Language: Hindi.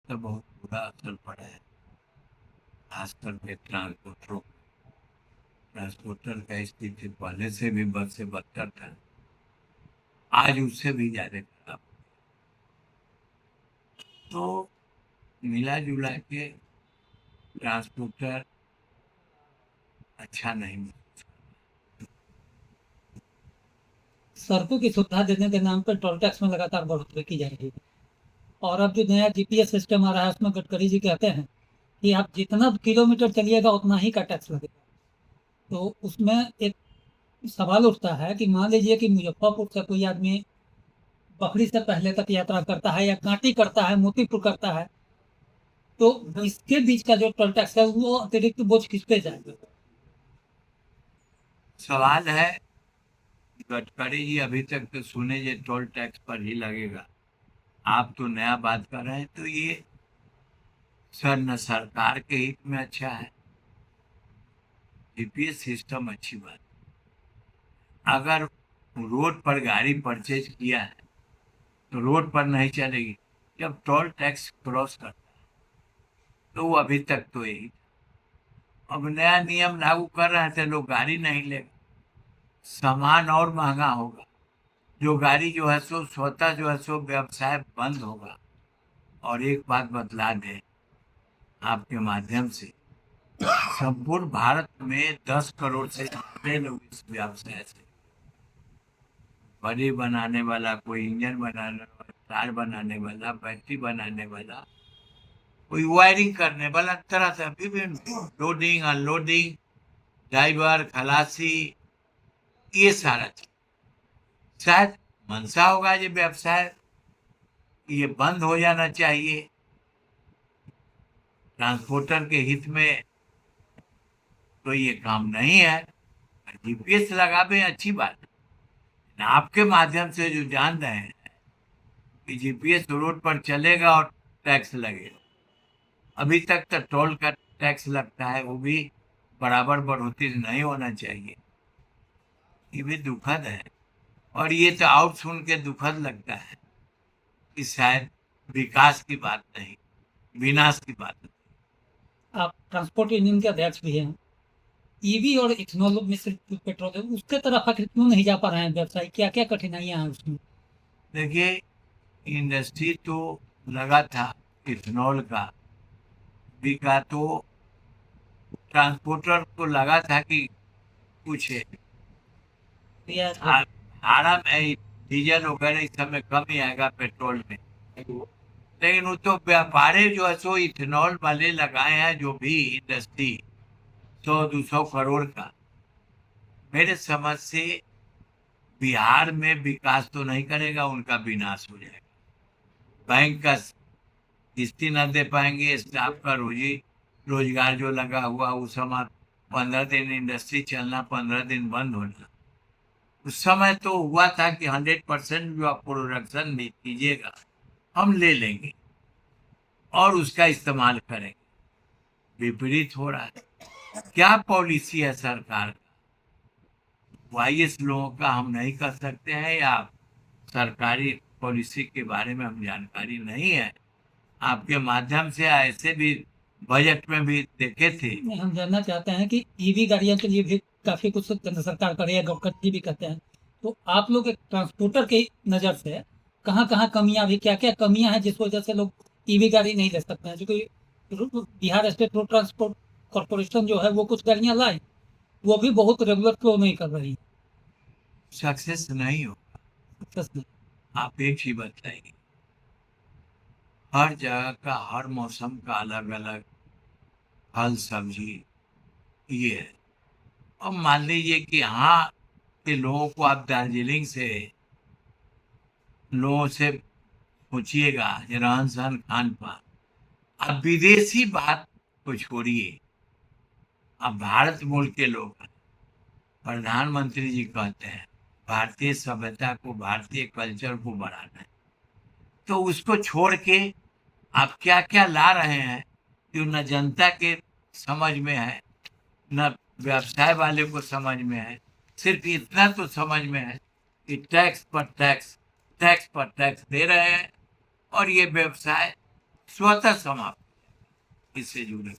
तो बहुत बुरा असर पड़ा है, खासकर के ट्रांसपोर्टरों। ट्रांसपोर्टर का स्थिति पहले से भी बद से बदतर था, आज उससे भी ज्यादा खराब। तो मिला जुला के ट्रांसपोर्टर अच्छा नहीं। सड़कों की सुविधा देने के नाम पर टोल टैक्स में लगातार बढ़ोतरी की जा रही है। और अब जो नया जीपीएस सिस्टम आ रहा है उसमें गडकरी जी कहते हैं कि आप जितना किलोमीटर चलिएगा उतना ही का टैक्स लगेगा। तो उसमें एक सवाल उठता है कि मान लीजिए कि मुजफ्फरपुर से कोई आदमी बखरी से पहले तक यात्रा करता है या कांटी करता है, मोतीपुर करता है, तो इसके बीच का जो टोल टैक्स है वो अतिरिक्त बोझ किस पे जाएगा? सवाल है, गडकरी जी अभी तक तो सुने ये टोल टैक्स पर ही लगेगा, आप तो नया बात कर रहे हैं। तो ये सर न सरकार के हित में अच्छा है, जीपीएस सिस्टम अच्छी बात। अगर रोड पर गाड़ी परचेज किया है तो रोड पर नहीं चलेगी, जब टोल टैक्स क्रॉस करता है। तो वो अभी तक तो यही, अब नया नियम लागू कर रहे थे, लोग गाड़ी नहीं लेगा, सामान और महंगा होगा, जो गाड़ी जो है सो स्वतः जो है सो व्यवसाय बंद होगा। और एक बात बतला दें आपके माध्यम से, संपूर्ण भारत में 10 करोड़ से ज्यादा लोग इस व्यवसाय से, बड़ी बनाने वाला, कोई इंजन बनाने वाला, कार बनाने वाला, बैटरी बनाने वाला, कोई वायरिंग करने वाला, तरह से विभिन्न लोडिंग अनलोडिंग, ड्राइवर खलासी, ये सारा चीज। शायद मंशा होगा ये व्यवसाय, ये बंद हो जाना चाहिए, ट्रांसपोर्टर के हित में तो ये काम नहीं है। जीपीएस लगावे अच्छी बात है, आपके माध्यम से जो जान रहे हैं कि जीपीएस रोड पर चलेगा और टैक्स लगेगा। अभी तक तो टोल का टैक्स लगता है, वो भी बराबर बढ़ोतरी नहीं होना चाहिए, ये भी दुखद है। और ये तो आउट सुन के दुखद लगता है कि शायद विकास की बात नहीं, विनाश की बात नहीं। आप ट्रांसपोर्ट यूनियन के अध्यक्ष भी हैं। ईवी और इथेनॉल मिश्रित पेट्रोल है, उसके तरफ आखिर क्यों नहीं जा पा रहे हैं व्यवसायी? क्या क्या कठिनाइयां हैं उसमें? देखिए, इंडस्ट्री तो लगा था इथेनॉल का, बिका तो ट्रांसपोर्टर को लगा था कि कुछ रियायत आ- होगी। आराम है, डीजल वगैरह इस समय कम ही आएगा पेट्रोल में। लेकिन वो तो व्यापारी जो है सो इथेनॉल वाले लगाए हैं, जो भी इंडस्ट्री 100-200 करोड़ का, मेरे समझ से बिहार में विकास तो नहीं करेगा, उनका विनाश हो जाएगा। बैंक का किस्ती न दे पाएंगे, स्टाफ का रोजगार जो लगा हुआ उस समय 15 दिन इंडस्ट्री चलना, 15 दिन बंद होना। उस समय तो हुआ था कि 100% जो आप प्रोडक्शन भी कीजिएगा हम ले लेंगे और उसका इस्तेमाल करेंगे। विपरीत हो रहा है। क्या पॉलिसी है सरकार का, वाईएस लोगों का हम नहीं कर सकते हैं, या सरकारी पॉलिसी के बारे में हम जानकारी नहीं है? आपके माध्यम से ऐसे भी बजट में भी देखे थे। हम जानना चाहते हैं कि ईवी गाड़ियों के लिए भी काफी कुछ केंद्र सरकार कर रही है, गडकरी जी भी कहते हैं। तो आप लोग एक ट्रांसपोर्टर की नजर से कहाँ कहाँ कमियां, भी क्या क्या कमियां हैं जिस वजह से लोग ईवी गाड़ी नहीं ले सकते हैं? क्योंकि Bihar state road transport corporation जो है वो कुछ गाड़ियां लाए, वो भी बहुत रेगुलर फ्लो नहीं कर रही सक्सेस नहीं हो। है। आप एक ही बताइए, हर जगह का हर मौसम का अलग अलग फल सब्जी ये है। और मान लीजिए कि यहाँ के लोगों को आप दार्जिलिंग से लोगों से पूछिएगा, ये रहन सहन खान पान, अब विदेशी बात को छोड़िए, अब भारत मूल के लोग हैं। प्रधानमंत्री जी कहते हैं भारतीय सभ्यता को, भारतीय कल्चर को बढ़ाना है, तो उसको छोड़ के आप क्या क्या ला रहे हैं जो न जनता के समझ में है, न व्यवसाय वाले को समझ में है। सिर्फ इतना तो समझ में है कि टैक्स पर टैक्स, टैक्स पर टैक्स दे रहे हैं, और ये व्यवसाय स्वतः समाप्त, इससे जुड़े।